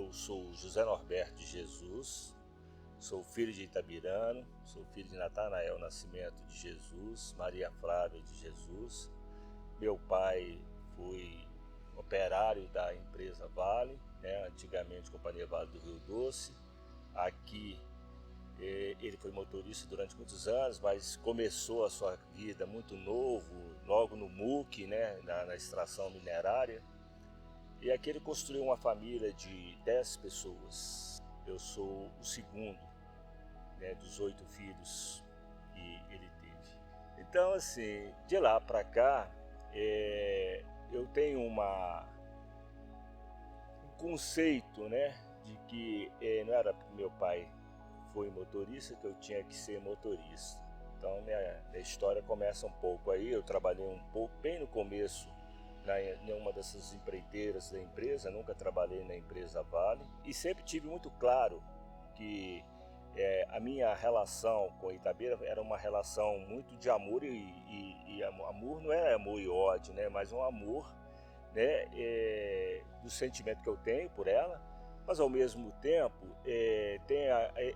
Eu sou José Norberto de Jesus, sou filho de Itabirano, sou filho de Natanael Nascimento de Jesus, Maria Flávia de Jesus. Meu pai foi operário da empresa Vale, antigamente Companhia Vale do Rio Doce. Aqui ele foi motorista durante muitos anos, mas começou a sua vida muito novo, logo no MUC, na extração minerária. E aqui ele construiu uma família de 10 pessoas. Eu sou o segundo, dos 8 filhos que ele teve. Então, assim, de lá para cá, eu tenho um conceito, de que não era porque meu pai foi motorista que eu tinha que ser motorista. Então, minha história começa um pouco aí. Eu trabalhei um pouco, bem no começo, em uma dessas empreiteiras da empresa. Nunca trabalhei na empresa Vale e sempre tive muito claro que a minha relação com Itabira era uma relação muito de amor e amor não é amor e ódio, mas um amor, do sentimento que eu tenho por ela, mas ao mesmo tempo tem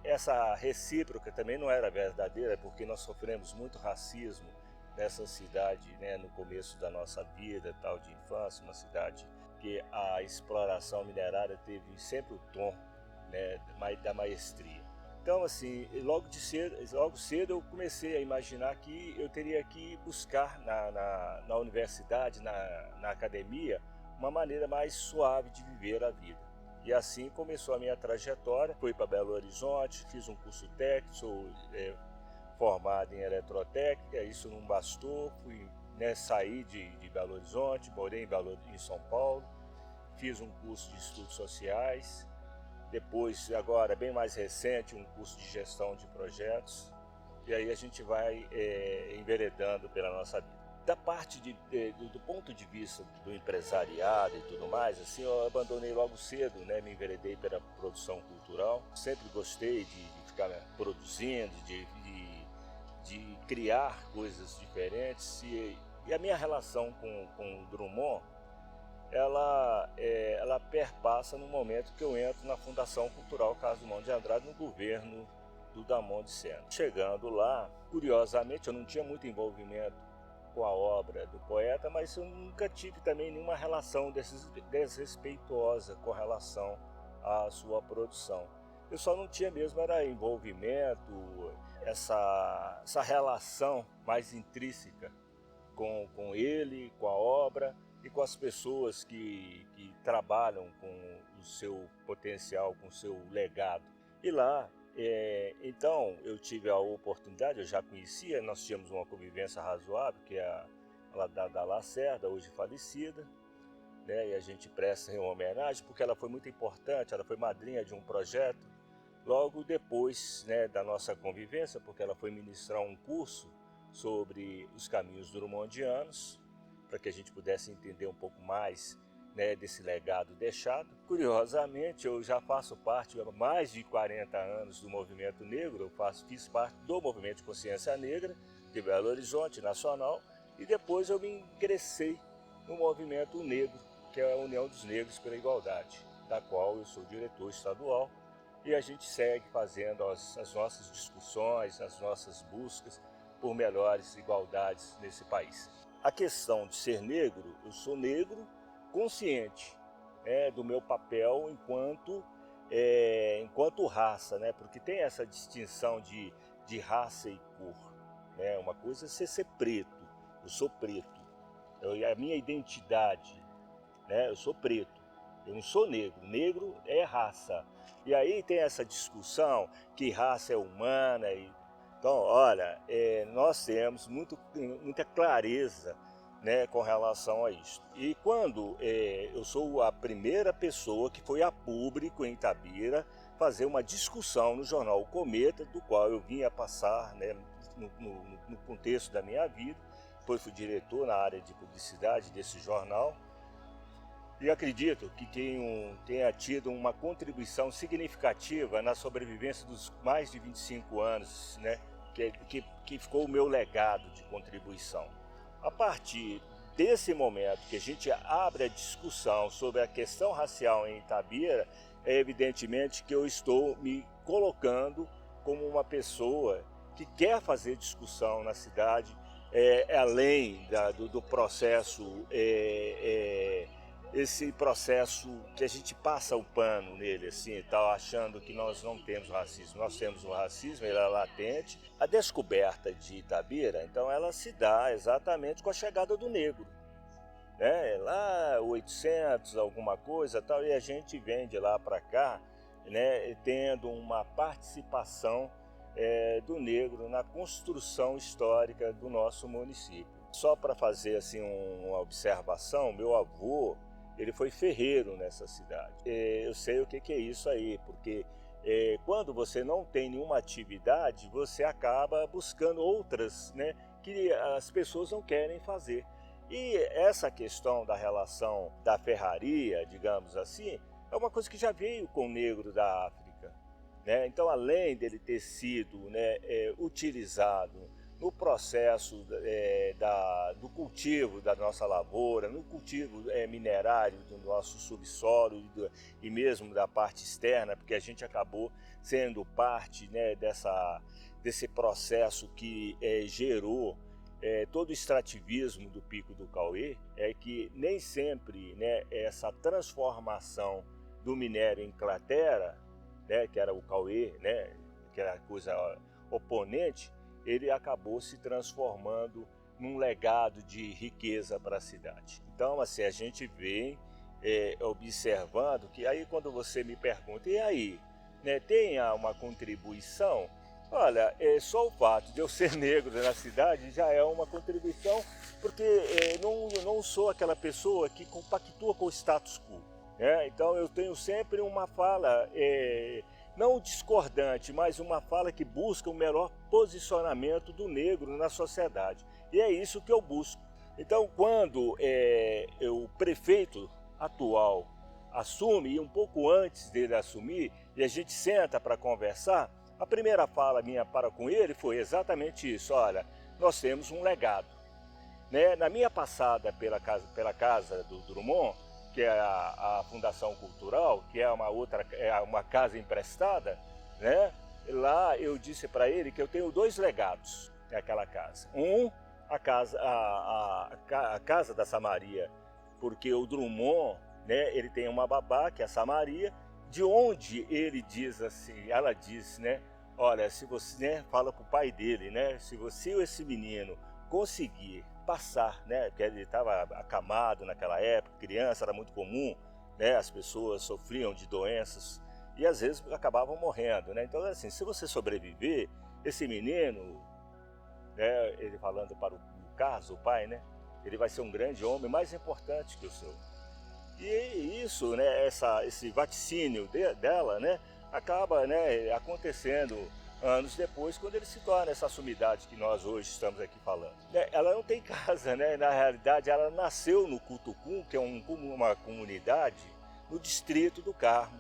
essa recíproca também não era verdadeira, porque nós sofremos muito racismo nessa cidade, no começo da nossa vida, tal de infância, uma cidade que a exploração minerária teve sempre o tom, da maestria. Então, assim, logo cedo eu comecei a imaginar que eu teria que buscar na universidade, na academia, uma maneira mais suave de viver a vida. E assim começou a minha trajetória. Fui para Belo Horizonte, fiz um curso técnico, sou formado em eletrotécnica. Isso não bastou, saí de Belo Horizonte, morei em São Paulo, fiz um curso de estudos sociais. Depois, agora bem mais recente, um curso de gestão de projetos. E aí a gente vai enveredando pela nossa vida. Da parte do ponto de vista do empresariado e tudo mais, assim, eu abandonei logo cedo, me enveredei pela produção cultural. Sempre gostei de ficar produzindo, de criar coisas diferentes. E a minha relação com o Drummond, ela perpassa no momento que eu entro na Fundação Cultural Carlos Drummond de Andrade, no governo do Damon de Sena. Chegando lá, curiosamente, eu não tinha muito envolvimento com a obra do poeta, mas eu nunca tive também nenhuma relação desrespeitosa com relação à sua produção. Eu só não tinha mesmo era envolvimento, essa relação mais intrínseca com ele, com a obra e com as pessoas que trabalham com o seu potencial, com o seu legado. E lá, então, eu tive a oportunidade, eu já conhecia, nós tínhamos uma convivência razoável, que é a da Lacerda, hoje falecida, e a gente presta uma homenagem, porque ela foi muito importante, ela foi madrinha de um projeto, logo depois da nossa convivência, porque ela foi ministrar um curso sobre os caminhos drummondianos, para que a gente pudesse entender um pouco mais desse legado deixado. Curiosamente, eu já faço parte há mais de 40 anos do movimento negro, fiz parte do movimento de consciência negra de Belo Horizonte Nacional, e depois eu me ingressei no movimento negro, que é a União dos Negros pela Igualdade, da qual eu sou diretor estadual, e a gente segue fazendo as nossas discussões, as nossas buscas por melhores igualdades nesse país. A questão de ser negro, eu sou negro consciente do meu papel enquanto raça, porque tem essa distinção de raça e cor. Uma coisa é você ser preto, eu sou preto, a minha identidade, eu sou preto, eu não sou negro, negro é raça. E aí tem essa discussão que raça é humana. Então, olha, nós temos muita clareza com relação a isso. E quando eu sou a primeira pessoa que foi a público em Itabira fazer uma discussão no jornal O Cometa, do qual eu vim a passar no contexto da minha vida. Depois fui diretor na área de publicidade desse jornal. E acredito que tenha tido uma contribuição significativa na sobrevivência dos mais de 25 anos, que ficou o meu legado de contribuição. A partir desse momento que a gente abre a discussão sobre a questão racial em Itabira, é evidentemente que eu estou me colocando como uma pessoa que quer fazer discussão na cidade, além do processo, esse processo que a gente passa o pano nele, assim, tal, achando que nós não temos racismo. Nós temos o racismo, ele é latente. A descoberta de Itabira, então, ela se dá exatamente com a chegada do negro, né? Lá 800 alguma coisa tal, e a gente vem de lá para cá, né, tendo uma participação do negro na construção histórica do nosso município. Só para fazer assim uma observação, meu avô, ele foi ferreiro nessa cidade. Eu sei o que é isso aí, porque quando você não tem nenhuma atividade, você acaba buscando outras, né, que as pessoas não querem fazer. E essa questão da relação da ferraria, digamos assim, é uma coisa que já veio com o negro da África, né? Então, além dele ter sido, né, utilizado no processo do cultivo da nossa lavoura, no cultivo minerário do nosso subsolo e mesmo da parte externa, porque a gente acabou sendo parte, né, desse processo que gerou todo o extrativismo do Pico do Cauê, é que nem sempre, né, essa transformação do minério em cratera, né, que era o Cauê, né, que era a coisa oponente, ele acabou se transformando num legado de riqueza para a cidade. Então, assim, a gente vem observando que aí quando você me pergunta, e aí, né, tem uma contribuição? Olha, só o fato de eu ser negro na cidade já é uma contribuição, porque não sou aquela pessoa que compactua com o status quo, né? Então eu tenho sempre uma fala, não discordante, mas uma fala que busca o melhor posicionamento do negro na sociedade. E é isso que eu busco. Então quando o prefeito atual assume, e um pouco antes dele assumir, e a gente senta para conversar, a primeira fala minha para com ele foi exatamente isso: olha, nós temos um legado, né? Na minha passada pela casa do Drummond, que é a Fundação Cultural, que é uma casa emprestada, né? Lá eu disse para ele que eu tenho dois legados naquela casa. A casa da Samaria, porque o Drummond, né, ele tem uma babá, que é a Samaria, de onde ele diz assim, ela diz, né, olha, se você, né, fala para o pai dele, né, se esse menino conseguir passar, né, porque ele estava acamado naquela época, criança, era muito comum, né, as pessoas sofriam de doenças e às vezes acabavam morrendo, né, então assim, se você sobreviver, esse menino, né, ele falando para o Carlos, o pai, né, ele vai ser um grande homem, mais importante que o seu. E isso, né, esse vaticínio dela, né, acaba, né, acontecendo anos depois, quando ele se torna essa sumidade que nós hoje estamos aqui falando. Ela não tem casa, né? Na realidade, ela nasceu no Cutucum, que é uma comunidade no distrito do Carmo.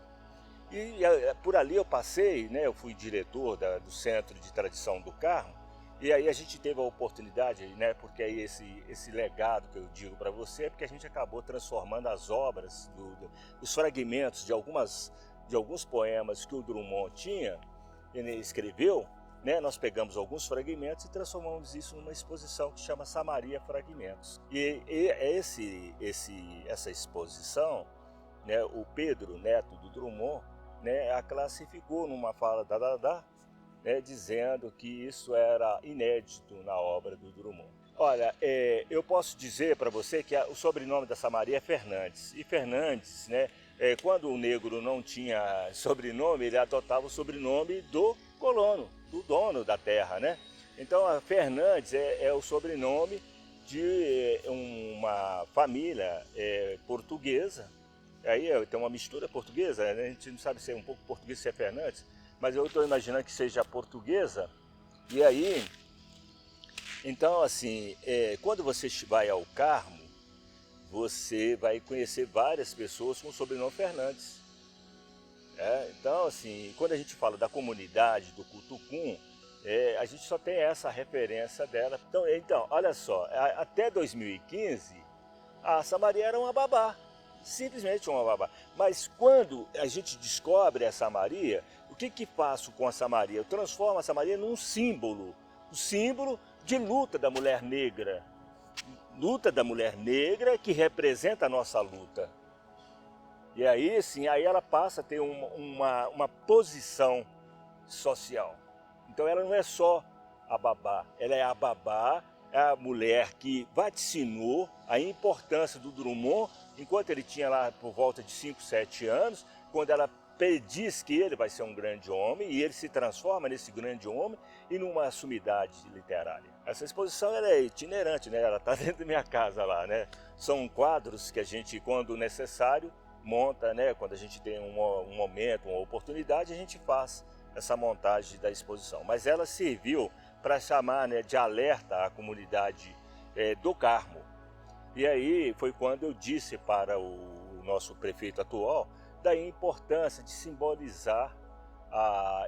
E por ali eu passei, né, eu fui diretor do Centro de Tradição do Carmo, e aí a gente teve a oportunidade, né, porque aí esse legado que eu digo para você é porque a gente acabou transformando as obras, os fragmentos de alguns poemas que o Drummond tinha, ele escreveu, né, nós pegamos alguns fragmentos e transformamos isso numa exposição que chama Samaria Fragmentos. Essa exposição, né, o Pedro, neto do Drummond, né, a classificou numa fala né, dizendo que isso era inédito na obra do Drummond. Olha, eu posso dizer para você que o sobrenome da Samaria é Fernandes. E Fernandes, né, quando o negro não tinha sobrenome, ele adotava o sobrenome do colono, do dono da terra, né? Então, a Fernandes é o sobrenome de uma família portuguesa. Aí tem uma mistura portuguesa, né? A gente não sabe se é um pouco português, se é Fernandes, mas eu estou imaginando que seja portuguesa. E aí, então assim, quando você vai ao Carmo, você vai conhecer várias pessoas com o sobrenome Fernandes. Então, assim, quando a gente fala da comunidade do Cutucum, a gente só tem essa referência dela. Então olha só, até 2015, a Samaria era uma babá. Simplesmente uma babá. Mas quando a gente descobre essa Maria, o que faço com essa Maria? Eu transformo essa Maria num símbolo, um símbolo de luta da mulher negra. Luta da mulher negra que representa a nossa luta. E aí, sim, aí ela passa a ter uma posição social. Então ela não é só a babá, ela é a babá, é a mulher que vaticinou a importância do Drummond, enquanto ele tinha lá por volta de 5, 7 anos, quando ela prediz que ele vai ser um grande homem, e ele se transforma nesse grande homem e numa sumidade literária. Essa exposição ela é itinerante, né? Ela está dentro da minha casa lá, né? São quadros que a gente, quando necessário, monta, né? Quando a gente tem um momento, uma oportunidade, a gente faz essa montagem da exposição. Mas ela serviu para chamar, né, de alerta a comunidade do Carmo. E aí foi quando eu disse para o nosso prefeito atual da importância de simbolizar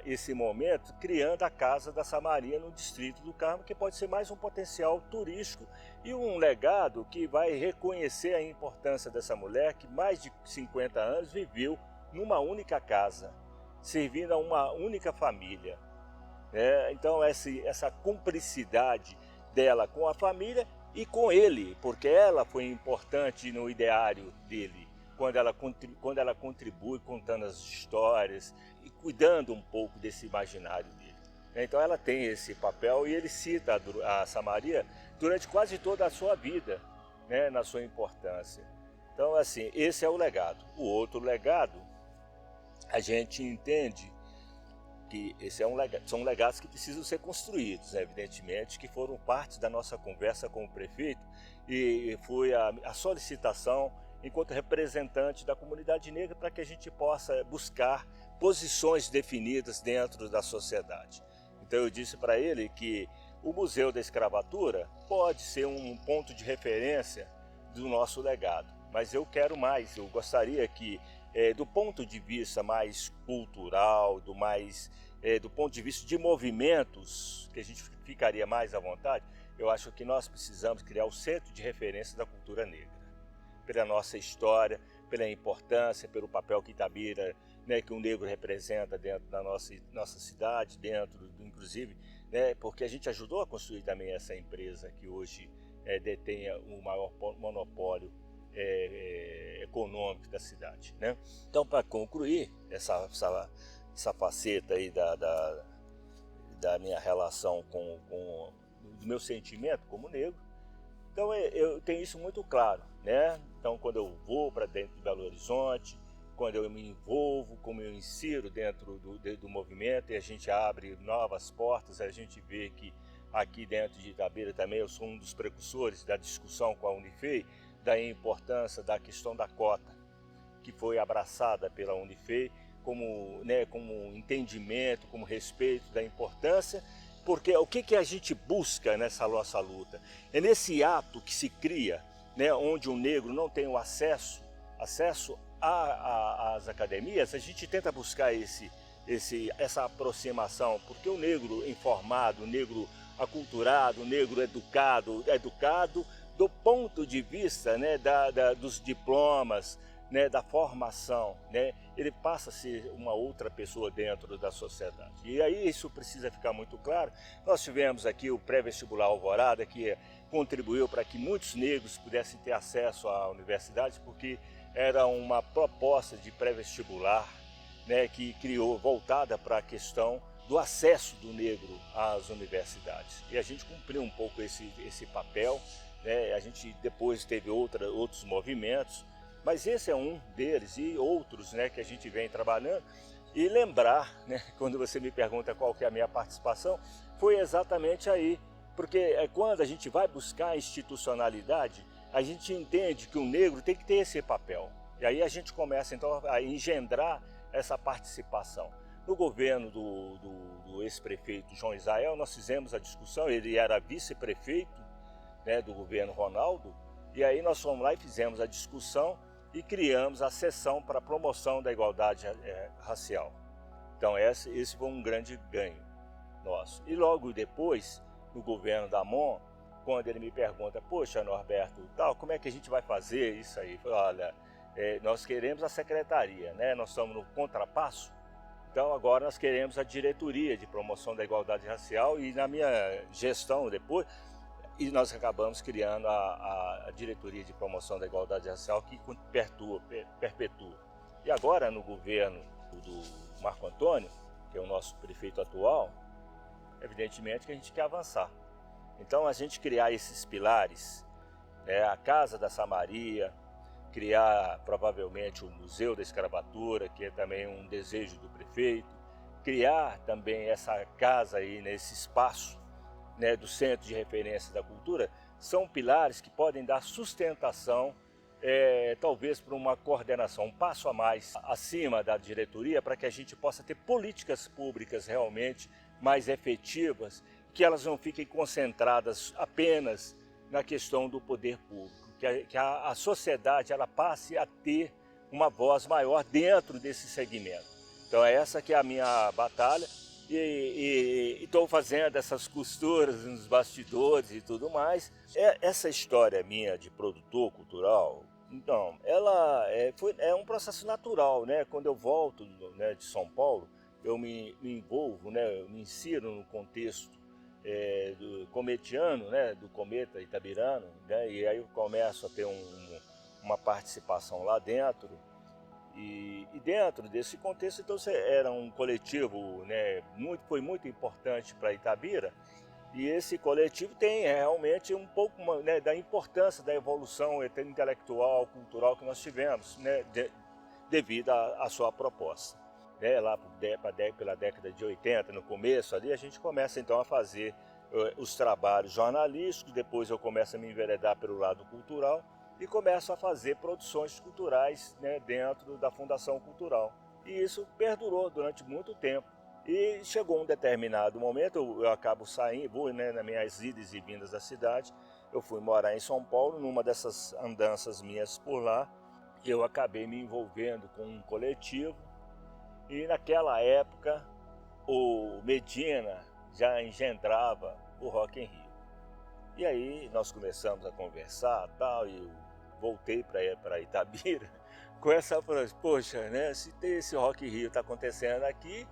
esse momento, criando a Casa da Samaria no Distrito do Carmo, que pode ser mais um potencial turístico e um legado que vai reconhecer a importância dessa mulher que mais de 50 anos viveu numa única casa, servindo a uma única família. Então essa cumplicidade dela com a família e com ele, porque ela foi importante no ideário dele, quando ela contribui contando as histórias e cuidando um pouco desse imaginário dele. Então ela tem esse papel e ele cita a Samaria durante quase toda a sua vida, né, na sua importância. Então assim, esse é o legado. O outro legado, a gente entende que são legados que precisam ser construídos, né? Evidentemente, que foram parte da nossa conversa com o prefeito e foi a solicitação enquanto representante da comunidade negra para que a gente possa buscar posições definidas dentro da sociedade. Então eu disse para ele que o Museu da Escravatura pode ser um ponto de referência do nosso legado, mas eu quero mais, eu gostaria que do ponto de vista mais cultural, do ponto de vista de movimentos, que a gente ficaria mais à vontade, eu acho que nós precisamos criar o centro de referência da cultura negra. Pela nossa história, pela importância, pelo papel que Itabira, né, que o negro representa dentro da nossa cidade, inclusive, né, porque a gente ajudou a construir também essa empresa que hoje detém o maior monopólio econômico da cidade, né? Então, para concluir essa faceta aí da minha relação do meu sentimento como negro, então eu tenho isso muito claro, né? Então, quando eu vou para dentro de Belo Horizonte, quando eu me envolvo, como eu insiro dentro do movimento e a gente abre novas portas, a gente vê que aqui dentro de Itabira também eu sou um dos precursores da discussão com a Unifei, da importância da questão da cota, que foi abraçada pela Unifei como entendimento, como respeito da importância, porque o que a gente busca nessa nossa luta? É nesse ato que se cria, né, onde o negro não tem o acesso às academias, a gente tenta buscar essa aproximação, porque o negro informado, o negro aculturado, o negro educado do ponto de vista, né, dos diplomas, né, da formação, né, ele passa a ser uma outra pessoa dentro da sociedade. E aí isso precisa ficar muito claro. Nós tivemos aqui o pré-vestibular Alvorada, que contribuiu para que muitos negros pudessem ter acesso à universidade, porque era uma proposta de pré-vestibular, né, que criou, voltada para a questão do acesso do negro às universidades. E a gente cumpriu um pouco esse papel, né? A gente depois teve outros movimentos, mas esse é um deles e outros, né, que a gente vem trabalhando. E lembrar, né, quando você me pergunta qual que é a minha participação, foi exatamente aí, porque quando a gente vai buscar a institucionalidade, a gente entende que o negro tem que ter esse papel. E aí a gente começa então a engendrar essa participação. No governo do ex-prefeito João Israel, nós fizemos a discussão, ele era vice-prefeito, né, do governo Ronaldo, e aí nós fomos lá e fizemos a discussão e criamos a seção para a promoção da igualdade racial. Então esse foi um grande ganho nosso. E logo depois, no governo da Mon, quando ele me pergunta, poxa, Norberto, como é que a gente vai fazer isso aí? Eu falei, olha, nós queremos a secretaria, né? Nós estamos no contrapasso, então agora nós queremos a diretoria de promoção da igualdade racial e na minha gestão depois, e nós acabamos criando a diretoria de promoção da igualdade racial que perpetua. E agora no governo do Marco Antônio, que é o nosso prefeito atual, evidentemente que a gente quer avançar. Então a gente criar esses pilares, a Casa da Samaria, criar provavelmente o Museu da Escravatura, que é também um desejo do prefeito, criar também essa casa aí nesse espaço, né, do Centro de Referência da Cultura, são pilares que podem dar sustentação, talvez para uma coordenação, um passo a mais acima da diretoria, para que a gente possa ter políticas públicas realmente mais efetivas, que elas não fiquem concentradas apenas na questão do poder público, que a sociedade ela passe a ter uma voz maior dentro desse segmento. Então essa que é a minha batalha e estou fazendo essas costuras nos bastidores e tudo mais. Essa história minha de produtor cultural, então, ela é um processo natural, né? Quando eu volto, né, de São Paulo, eu me envolvo, né, eu me insiro no contexto do cometiano, né, do Cometa Itabirano, né, e aí eu começo a ter uma participação lá dentro, e dentro desse contexto, então, era um coletivo, né, foi muito importante para Itabira, e esse coletivo tem realmente um pouco, né, da importância da evolução intelectual, cultural que nós tivemos, né, devido à sua proposta. Lá pela década de 80, no começo ali, a gente começa então a fazer os trabalhos jornalísticos, depois eu começo a me enveredar pelo lado cultural e começo a fazer produções culturais, né, dentro da Fundação Cultural. E isso perdurou durante muito tempo. E chegou um determinado momento, eu acabo saindo, vou, né, nas minhas idas e vindas da cidade, eu fui morar em São Paulo, numa dessas andanças minhas por lá, eu acabei me envolvendo com um coletivo. E naquela época, o Medina já engendrava o Rock in Rio. E aí nós começamos a conversar tal, e eu voltei para Itabira com essa frase, poxa, né, se tem esse Rock in Rio está acontecendo aqui,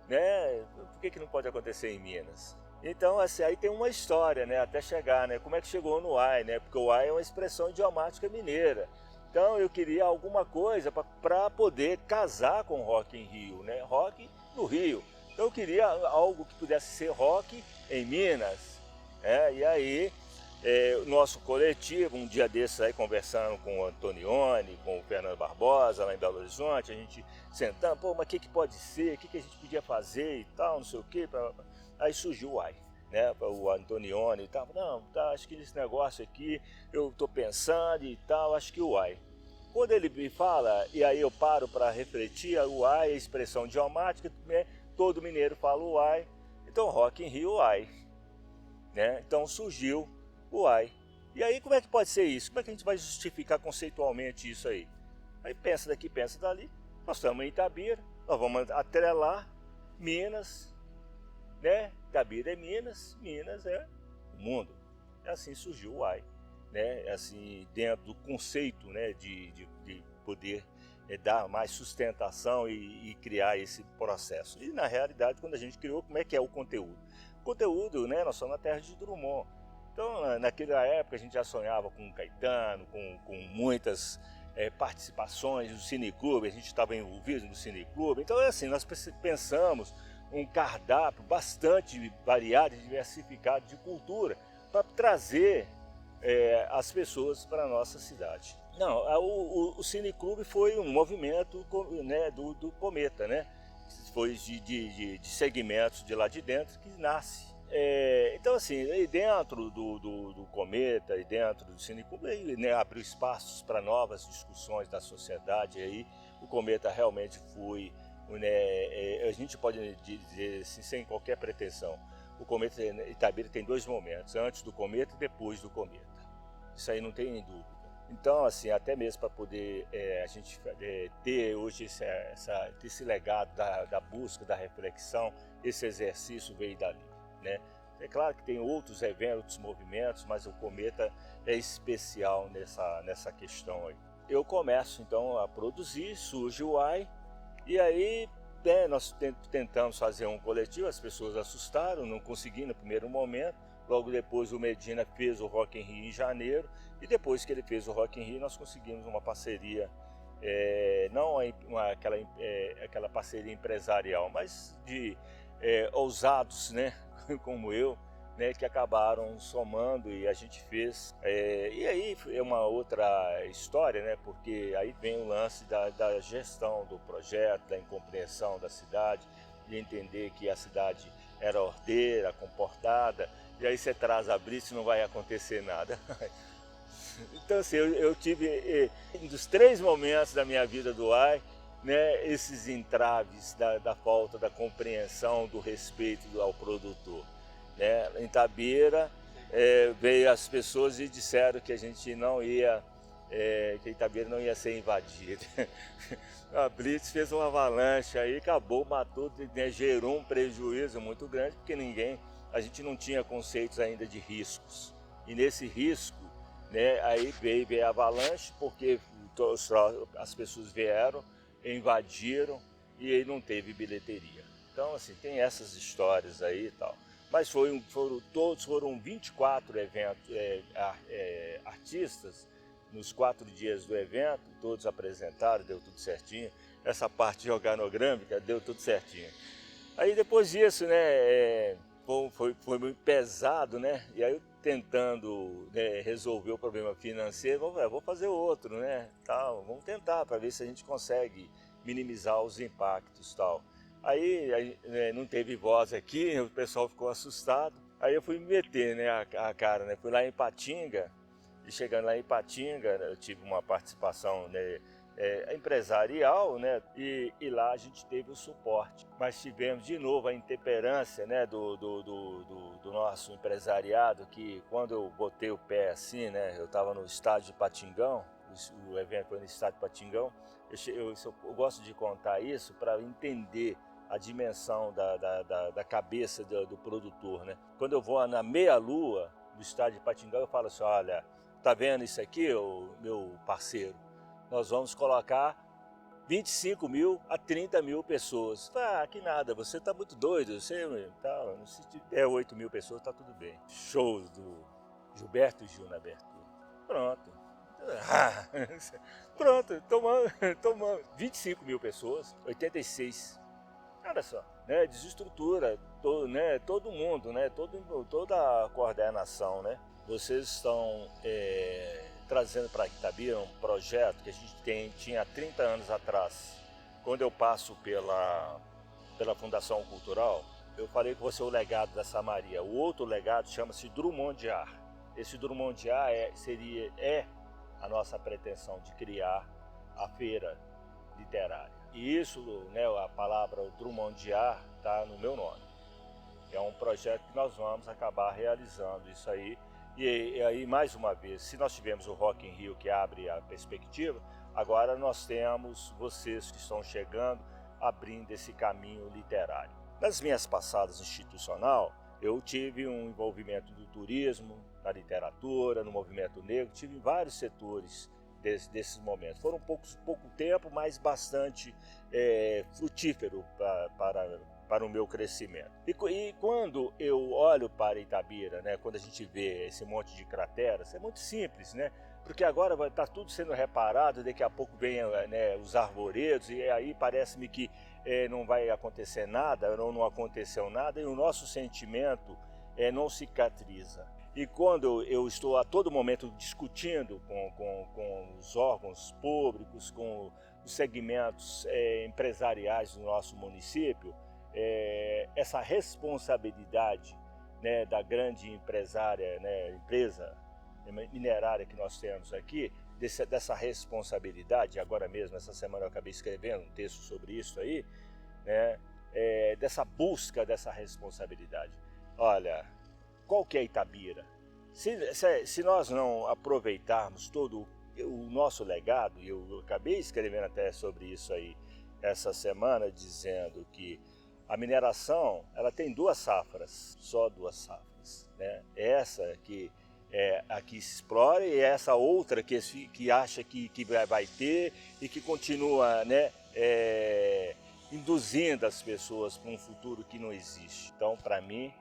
né, por que não pode acontecer em Minas? Então, assim, aí tem uma história, né, até chegar, né, como é que chegou no Uai, né, porque o Uai é uma expressão idiomática mineira. Então eu queria alguma coisa para poder casar com Rock in Rio, né? Rock no Rio. Então eu queria algo que pudesse ser rock em Minas. E aí o nosso coletivo, um dia desses aí conversando com o Antonioni, com o Fernando Barbosa lá em Belo Horizonte, a gente sentando, pô, mas o que pode ser? O que a gente podia fazer e tal, não sei o quê. Aí surgiu o Uai. Né, o Antonioni e tal, não, tá, acho que esse negócio aqui, eu estou pensando e tal, acho que o Uai. Quando ele me fala, e aí eu paro para refletir, o Uai é expressão idiomática, né, todo mineiro fala o Uai, então Rock in Rio Uai. Né? Então surgiu o Uai. E aí como é que pode ser isso? Como é que a gente vai justificar conceitualmente isso aí? Aí pensa daqui, pensa dali, nós estamos em Itabira, nós vamos atrelar Minas, né? Itabira é Minas, Minas é o mundo. E assim surgiu o Uai, né? Assim, dentro do conceito, né, de poder dar mais sustentação e criar esse processo. E na realidade, quando a gente criou, como é que é o conteúdo? O conteúdo, né, nós somos na terra de Drummond. Então, naquela época, a gente já sonhava com Caetano, com muitas participações do Cineclube, a gente estava envolvido no Cineclube. Então, é assim, nós pensamos um cardápio bastante variado e diversificado de cultura para trazer as pessoas para a nossa cidade. Não, o Cineclube foi um movimento, né, do Cometa, né? Foi de segmentos de lá de dentro que nasce. Então, assim, aí dentro do Cometa e dentro do Cineclube, né, abriu espaços para novas discussões da sociedade. Aí o Cometa realmente foi, né, a gente pode dizer assim, sem qualquer pretensão, o Cometa Itabira tem dois momentos, antes do Cometa e depois do Cometa. Isso aí não tem dúvida. Então, assim, até mesmo para poder a gente ter hoje esse legado da busca, da reflexão, esse exercício veio dali, né? É claro que tem outros eventos, outros movimentos, mas o Cometa é especial nessa questão aí. eu começo então a produzir, surge o AI, e aí nós tentamos fazer um coletivo, as pessoas assustaram, não consegui no primeiro momento. Logo depois o Medina fez o Rock in Rio em janeiro, e depois que ele fez o Rock in Rio nós conseguimos uma parceria, não aquela parceria empresarial, mas de ousados, né, como eu, né, que acabaram somando, e a gente fez. E aí é uma outra história, né, porque aí vem o lance da gestão do projeto, da incompreensão da cidade, de entender que a cidade era ordeira, comportada, e aí você traz a Blitz e não vai acontecer nada. Então assim, eu tive um dos 3 momentos da minha vida do AI, né, esses entraves da falta da compreensão, do respeito ao produtor. Né? Em Itabira, veio as pessoas e disseram que a gente não ia, que Itabira não ia ser invadida. A Blitz fez uma avalanche aí, acabou, matou, né, gerou um prejuízo muito grande, porque a gente não tinha conceitos ainda de riscos. E nesse risco, né, aí veio a avalanche, porque as pessoas vieram, invadiram, e aí não teve bilheteria. Então, assim, tem essas histórias aí e tal. Mas foram 24 eventos, artistas, nos 4 dias do evento, todos apresentaram, deu tudo certinho. Essa parte organográfica deu tudo certinho. Aí depois disso, né, foi muito pesado, né? E aí eu tentando, né, resolver o problema financeiro, vou fazer outro, né? Tal, vamos tentar para ver se a gente consegue minimizar os impactos, tal. Aí não teve voz aqui, o pessoal ficou assustado. Aí eu fui me meter, né, a cara, né? Fui lá em Ipatinga, e chegando lá em Ipatinga, eu tive uma participação, né, empresarial, né? E lá a gente teve o suporte. Mas tivemos de novo a intemperância, né, do nosso empresariado, que quando eu botei o pé assim, né, eu estava no estádio de Patingão, o evento foi no estádio de Patingão. Eu gosto de contar isso para entender a dimensão da cabeça do produtor, né? Quando eu vou na meia-lua do estádio de Patingão, eu falo assim: olha, tá vendo isso aqui, meu parceiro? Nós vamos colocar 25 mil a 30 mil pessoas. Ah, que nada, você tá muito doido, você tá, se tiver 8 mil pessoas, tá tudo bem. Show do Gilberto Gil na abertura. Pronto. Pronto, tomamos 25 mil pessoas, 86. Olha só, né, desestrutura todo mundo, né, toda a coordenação, né. Vocês estão trazendo para Itabira um projeto que a gente tinha 30 anos atrás. Quando eu passo pela Fundação Cultural, eu falei que você é o legado da Samaria. O outro legado chama-se Drummond de Art. Esse Drummond de Art é a nossa pretensão de criar a feira literária. E isso, né, a palavra Drummond de Art está no meu nome. É um projeto que nós vamos acabar realizando isso aí. E aí, mais uma vez, se nós tivemos o Rock in Rio que abre a perspectiva, agora nós temos vocês que estão chegando, abrindo esse caminho literário. Nas minhas passadas institucional, eu tive um envolvimento do turismo, na literatura, no movimento negro, tive vários setores desses momentos. Foram pouco tempo, mas bastante frutífero para o meu crescimento. E quando eu olho para Itabira, né, quando a gente vê esse monte de crateras, é muito simples, né? Porque agora vai estar tudo sendo reparado, daqui a pouco vem, né, os arvoredos, e aí parece-me que não vai acontecer nada, não aconteceu nada, e o nosso sentimento não cicatriza. E quando eu estou a todo momento discutindo com os órgãos públicos, com os segmentos empresariais do nosso município, essa responsabilidade, né, da grande empresária, né, empresa minerária que nós temos aqui, dessa responsabilidade, agora mesmo, essa semana eu acabei escrevendo um texto sobre isso aí, né, dessa busca dessa responsabilidade. Olha, qual que é Itabira? Se nós não aproveitarmos todo o nosso legado, e eu acabei escrevendo até sobre isso aí essa semana, dizendo que a mineração ela tem 2 safras, só 2 safras, né? Essa que aqui se explora, e essa outra que acha que vai ter e que continua, né, induzindo as pessoas para um futuro que não existe. Então, para mim,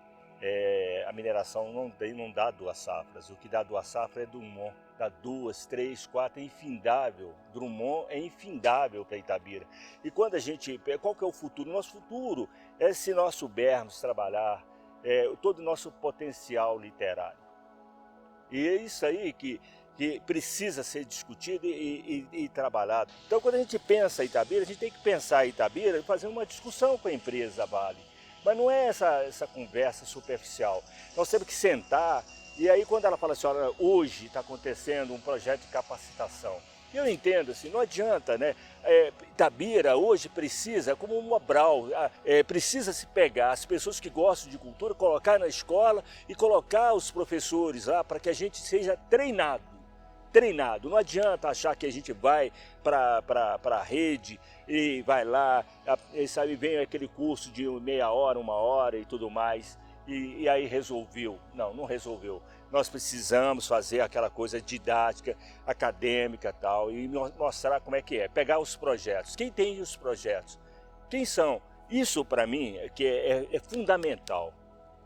a mineração não dá 2 safras. O que dá 2 safras é Drummond. Dá 2, 3, 4, é infindável. Drummond é infindável para Itabira. E quando a gente... Qual que é o futuro? O nosso futuro é se nós soubermos trabalhar todo o nosso potencial literário. E é isso aí que precisa ser discutido e trabalhado. Então, quando a gente pensa em Itabira, a gente tem que pensar em Itabira e fazer uma discussão com a empresa Vale. Mas não é essa conversa superficial. Nós temos que sentar, e aí quando ela fala assim, olha, hoje está acontecendo um projeto de capacitação. Eu entendo, assim, não adianta, né? Itabira hoje precisa, como um Mobral, precisa se pegar as pessoas que gostam de cultura, colocar na escola e colocar os professores lá para que a gente seja treinado. Não adianta achar que a gente vai para a rede e vai lá, sabe, vem aquele curso de meia hora, 1 hora e tudo mais, e aí resolveu. Não resolveu. Nós precisamos fazer aquela coisa didática, acadêmica e tal, e mostrar como é que é. Pegar os projetos. Quem tem os projetos? Quem são? Isso, para mim, é fundamental.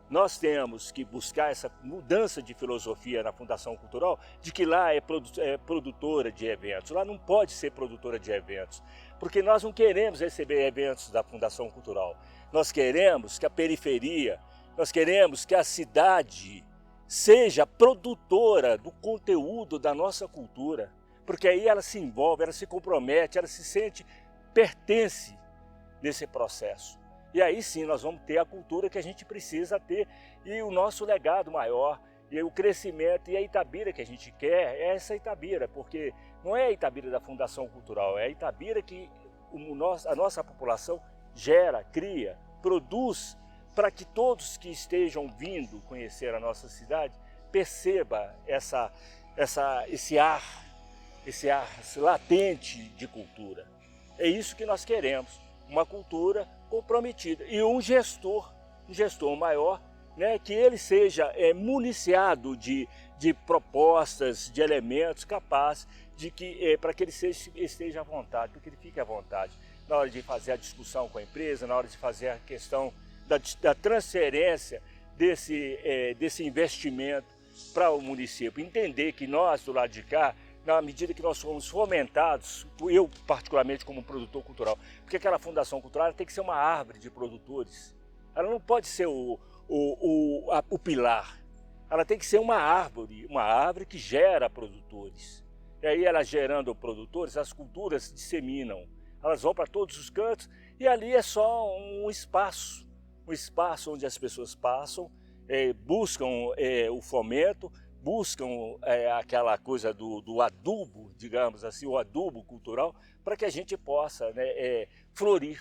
Nós temos que buscar essa mudança de filosofia na Fundação Cultural, de que lá é produtora de eventos. Lá não pode ser produtora de eventos, porque nós não queremos receber eventos da Fundação Cultural. Nós queremos que a periferia, nós queremos que a cidade seja produtora do conteúdo da nossa cultura, porque aí ela se envolve, ela se compromete, ela se sente, pertence nesse processo. E aí sim nós vamos ter a cultura que a gente precisa ter e o nosso legado maior, e o crescimento, e a Itabira que a gente quer é essa Itabira, porque não é a Itabira da Fundação Cultural, é a Itabira que a nossa população gera, cria, produz, para que todos que estejam vindo conhecer a nossa cidade perceba esse ar latente de cultura. É isso que nós queremos, uma cultura comprometida e um gestor maior, né, que ele seja municiado de propostas, de elementos capazes de para que ele esteja à vontade, para que ele fique à vontade na hora de fazer a discussão com a empresa, na hora de fazer a questão da transferência desse investimento para o município. Entender que nós, do lado de cá, na medida que nós somos fomentados, eu particularmente como produtor cultural, porque aquela Fundação Cultural tem que ser uma árvore de produtores. Ela não pode ser o pilar. Ela tem que ser uma árvore que gera produtores. E aí ela gerando produtores, as culturas disseminam. Elas vão para todos os cantos e ali é só um espaço onde as pessoas passam, buscam o fomento, buscam aquela coisa do adubo, digamos assim, o adubo cultural, para que a gente possa, né, florir.